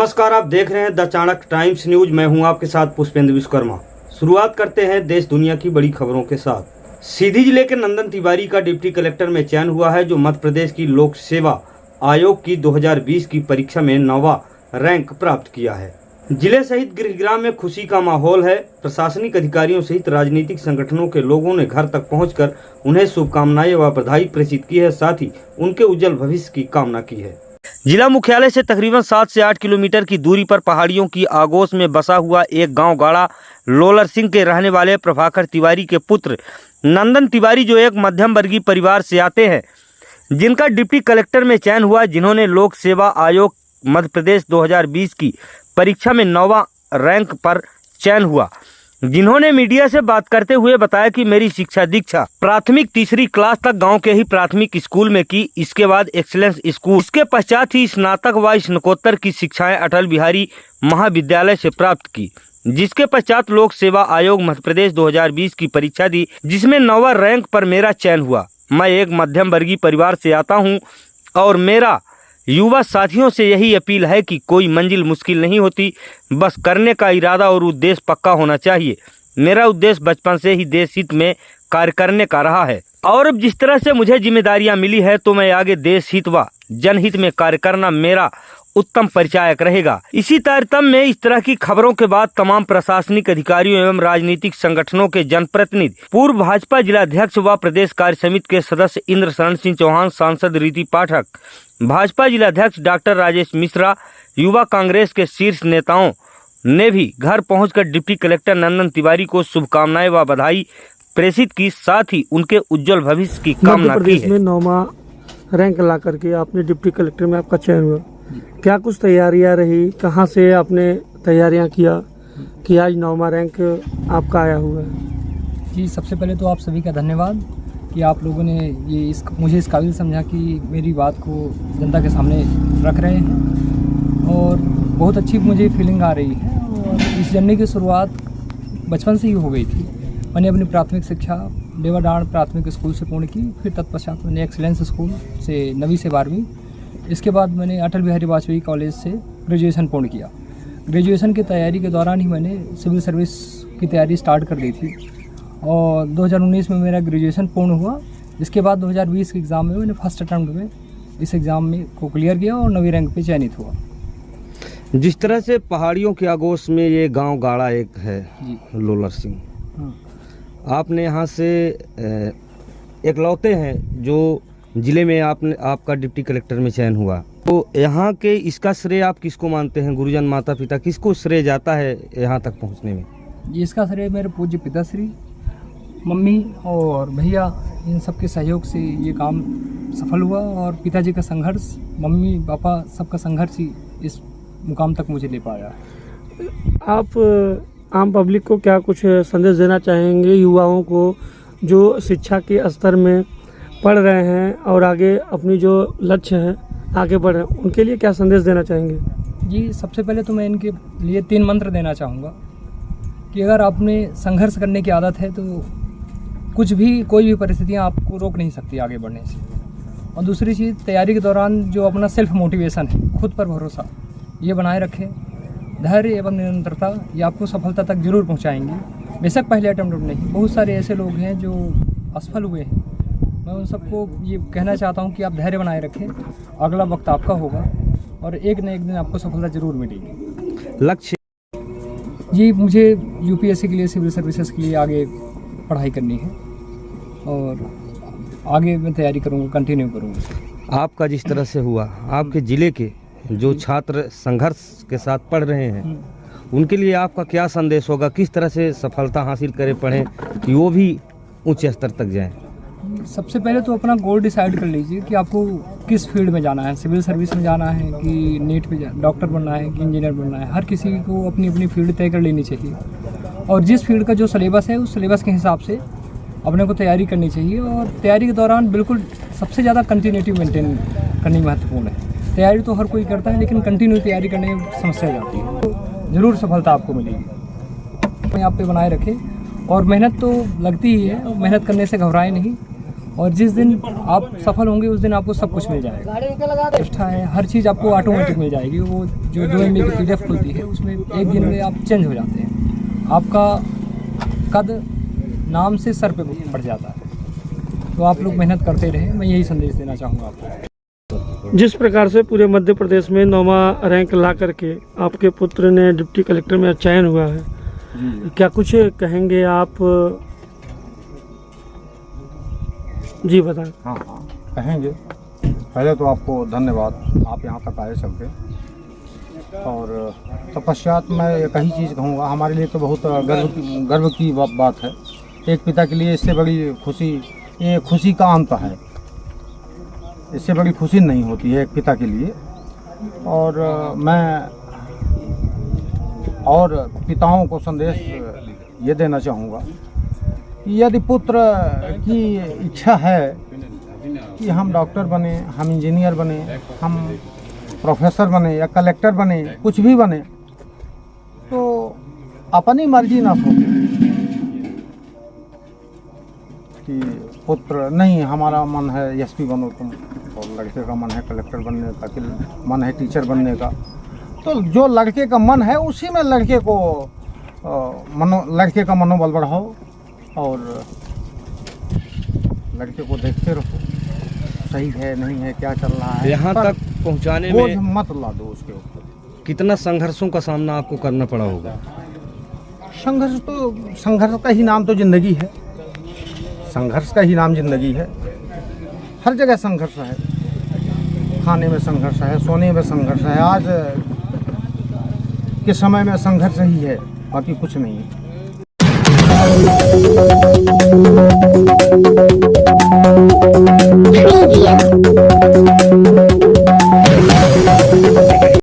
नमस्कार, आप देख रहे हैं द चाणक्य टाइम्स न्यूज। मैं हूं आपके साथ पुष्पेंद्र विश्वकर्मा। शुरुआत करते हैं देश दुनिया की बड़ी खबरों के साथ। सीधी जिले के नंदन तिवारी का डिप्टी कलेक्टर में चयन हुआ है, जो मध्य प्रदेश की लोक सेवा आयोग की 2020 की परीक्षा में 9वां रैंक प्राप्त किया है। जिले सहित गृहग्राम में खुशी का माहौल है। प्रशासनिक अधिकारियों सहित राजनीतिक संगठनों के लोगों ने घर तक पहुंचकर उन्हें शुभकामनाएं व बधाई प्रेषित की है, साथ ही उनके उज्जवल भविष्य की कामना की है। जिला मुख्यालय से तकरीबन 7 से 8 किलोमीटर की दूरी पर पहाड़ियों की आगोश में बसा हुआ एक गांव गाड़ा लोलर सिंह के रहने वाले प्रभाकर तिवारी के पुत्र नंदन तिवारी, जो एक मध्यम वर्गीय परिवार से आते हैं, जिनका डिप्टी कलेक्टर में चयन हुआ, जिन्होंने लोक सेवा आयोग मध्य प्रदेश 2020 की परीक्षा में 9वां रैंक पर चयन हुआ। जिन्होंने मीडिया से बात करते हुए बताया कि मेरी शिक्षा दीक्षा प्राथमिक 3री क्लास तक गांव के ही प्राथमिक स्कूल में की, इसके बाद एक्सीलेंस स्कूल, इसके पश्चात ही स्नातक व स्नातकोत्तर की शिक्षाएं अटल बिहारी महाविद्यालय से प्राप्त की, जिसके पश्चात लोक सेवा आयोग मध्य प्रदेश 2020 की परीक्षा दी, जिसमें 9वां रैंक पर मेरा चयन हुआ। मैं एक मध्यम वर्गीय परिवार से आता हूँ और मेरा युवा साथियों से यही अपील है कि कोई मंजिल मुश्किल नहीं होती, बस करने का इरादा और उद्देश्य पक्का होना चाहिए। मेरा उद्देश्य बचपन से ही देश हित में कार्य करने का रहा है और अब जिस तरह से मुझे जिम्मेदारियां मिली है, तो मैं आगे देश हित व जनहित में कार्य करना मेरा उत्तम परिचायक रहेगा। इसी तारतम्य में इस तरह की खबरों के बाद तमाम प्रशासनिक अधिकारियों एवं राजनीतिक संगठनों के जनप्रतिनिधि, पूर्व भाजपा जिलाध्यक्ष व प्रदेश कार्य समिति के सदस्य इंद्र शरण सिंह चौहान, सांसद रीति पाठक, भाजपा जिलाध्यक्ष डॉक्टर राजेश मिश्रा, युवा कांग्रेस के शीर्ष नेताओं ने भी घर पहुंचकर डिप्टी कलेक्टर नंदन तिवारी को शुभकामनाएं व बधाई प्रेषित की, साथ ही उनके उज्जवल भविष्य की कामना की है। प्रदेश में 9वां रैंक ला करके आपने डिप्टी कलेक्टर में आपका चयन हुआ, क्या कुछ तैयारियां रही, कहां से आपने तैयारियां किया कि आज 9वां रैंक आपका आया हुआ है? जी, सबसे पहले तो आप सभी का धन्यवाद कि आप लोगों ने मुझे इस काबिल समझा कि मेरी बात को जनता के सामने रख रहे हैं और बहुत अच्छी मुझे फीलिंग आ रही है। और इस जर्नी की शुरुआत बचपन से ही हो गई थी। मैंने अपनी प्राथमिक शिक्षा देवाडांड प्राथमिक स्कूल से पूर्ण की, फिर तत्पश्चात मैंने एक्सीलेंस स्कूल से 9वीं से 12वीं, इसके बाद मैंने अटल बिहारी वाजपेयी कॉलेज से ग्रेजुएशन पूर्ण किया। ग्रेजुएशन की तैयारी के दौरान ही मैंने सिविल सर्विस की तैयारी स्टार्ट कर दी थी और 2019 में मेरा ग्रेजुएशन पूर्ण हुआ। इसके बाद 2020 के एग्ज़ाम में मैंने फर्स्ट अटैम्प्ट में इस एग्ज़ाम में को क्लियर किया और 9वीं रैंक पे चयनित हुआ। जिस तरह से पहाड़ियों की आगोश में ये गांव गाड़ा एक है लोलर सिंह, आपने यहाँ से एकलौते हैं जो जिले में आपका डिप्टी कलेक्टर में चयन हुआ, तो यहाँ के इसका श्रेय आप किसको मानते हैं? गुरुजन, माता पिता, किसको श्रेय जाता है यहाँ तक पहुँचने में? जी, इसका श्रेय मेरे पूज्य पिताश्री, मम्मी और भैया, इन सब के सहयोग से ये काम सफल हुआ और पिताजी का संघर्ष, मम्मी पापा सबका संघर्ष ही इस मुकाम तक मुझे ले पाया। आप आम पब्लिक को क्या कुछ संदेश देना चाहेंगे, युवाओं को जो शिक्षा के स्तर में पढ़ रहे हैं और आगे अपनी जो लक्ष्य है आगे बढ़ रहे हैं, उनके लिए क्या संदेश देना चाहेंगे? जी, सबसे पहले तो मैं इनके लिए 3 मंत्र देना चाहूँगा कि अगर आपने संघर्ष करने की आदत है तो कुछ भी, कोई भी परिस्थितियाँ आपको रोक नहीं सकती आगे बढ़ने से। और दूसरी चीज़, तैयारी के दौरान जो अपना सेल्फ मोटिवेशन है, खुद पर भरोसा, ये बनाए रखें। धैर्य एवं निरंतरता ये आपको सफलता तक जरूर पहुँचाएंगी। बेशक पहले अटेम्प्ट नहीं, बहुत सारे ऐसे लोग हैं जो असफल हुए हैं। मैं उन सबको ये कहना चाहता हूँ कि आप धैर्य बनाए रखें, अगला वक्त आपका होगा और एक न एक दिन आपको सफलता जरूर मिलेगी। लक्ष्य जी, मुझे यूपीएससी के लिए, सिविल सर्विसेज के लिए आगे पढ़ाई करनी है और आगे मैं तैयारी करूँगा, कंटिन्यू करूँगा। आपका जिस तरह से हुआ, आपके ज़िले के जो छात्र संघर्ष के साथ पढ़ रहे हैं, उनके लिए आपका क्या संदेश होगा? किस तरह से सफलता हासिल करें, पढ़ें कि वो भी उच्च स्तर तक जाएं? सबसे पहले तो अपना गोल डिसाइड कर लीजिए कि आपको किस फील्ड में जाना है। सिविल सर्विस में जाना है कि नीट पे डॉक्टर बनना है कि इंजीनियर बनना है। हर किसी को अपनी अपनी फील्ड तय कर लेनी चाहिए और जिस फील्ड का जो सिलेबस है, उस सिलेबस के हिसाब से अपने को तैयारी करनी चाहिए। और तैयारी के दौरान बिल्कुल सबसे ज़्यादा कंटिन्यूटी मेंटेन करनी महत्वपूर्ण है। तैयारी तो हर कोई करता है, लेकिन कंटिन्यू तैयारी करने में समस्या जाती है, तो ज़रूर सफलता आपको मिलेगी। अपने आप पे बनाए रखें और मेहनत तो लगती ही है, मेहनत करने से घबराएं नहीं और जिस दिन आप सफल होंगे उस दिन आपको सब कुछ मिल जाएगा। निष्ठा है, हर चीज़ आपको ऑटोमेटिक मिल जाएगी। वो जो 2 MB की PDF खुलती है उसमें एक दिन में आप चेंज हो जाते हैं, आपका कद नाम से सर पे पड़ जाता है। तो आप लोग मेहनत करते रहें, मैं यही संदेश देना चाहूँगा आपको। जिस प्रकार से पूरे मध्य प्रदेश में 9वां रैंक ला करके आपके पुत्र ने डिप्टी कलेक्टर में चयन हुआ है, क्या कुछ कहेंगे आप? जी बताएं। हाँ कहेंगे। पहले तो आपको धन्यवाद, आप यहाँ तक आए सबके। और तत्पश्चात मैं एक ही चीज़ कहूँगा, हमारे लिए तो बहुत गर्व की बात है। एक पिता के लिए इससे बड़ी खुशी, ये खुशी का अंत है, इससे बड़ी खुशी नहीं होती है एक पिता के लिए। और मैं और पिताओं को संदेश ये देना चाहूँगा कि यदि पुत्र की इच्छा है कि हम डॉक्टर बने, हम इंजीनियर बने, हम प्रोफेसर बने या कलेक्टर बने, कुछ भी बने, तो अपनी मर्जी ना हो कि पुत्र नहीं हमारा मन है एसपी बनो तुम, और लड़के का मन है कलेक्टर बनने का, कि मन है टीचर बनने का। तो जो लड़के का मन है उसी में लड़के का मनोबल बढ़ाओ और लड़के को देखते रहो, सही है नहीं है, क्या चल रहा है। यहाँ तक पहुँचाने बोझ में मत ला दो उसके ऊपर। कितना संघर्षों का सामना आपको करना पड़ा होगा? संघर्ष का ही नाम तो जिंदगी है, संघर्ष का ही नाम जिंदगी है। हर जगह संघर्ष है, खाने में संघर्ष है, सोने में संघर्ष है। आज के समय में संघर्ष ही है, बाकी कुछ नहीं है।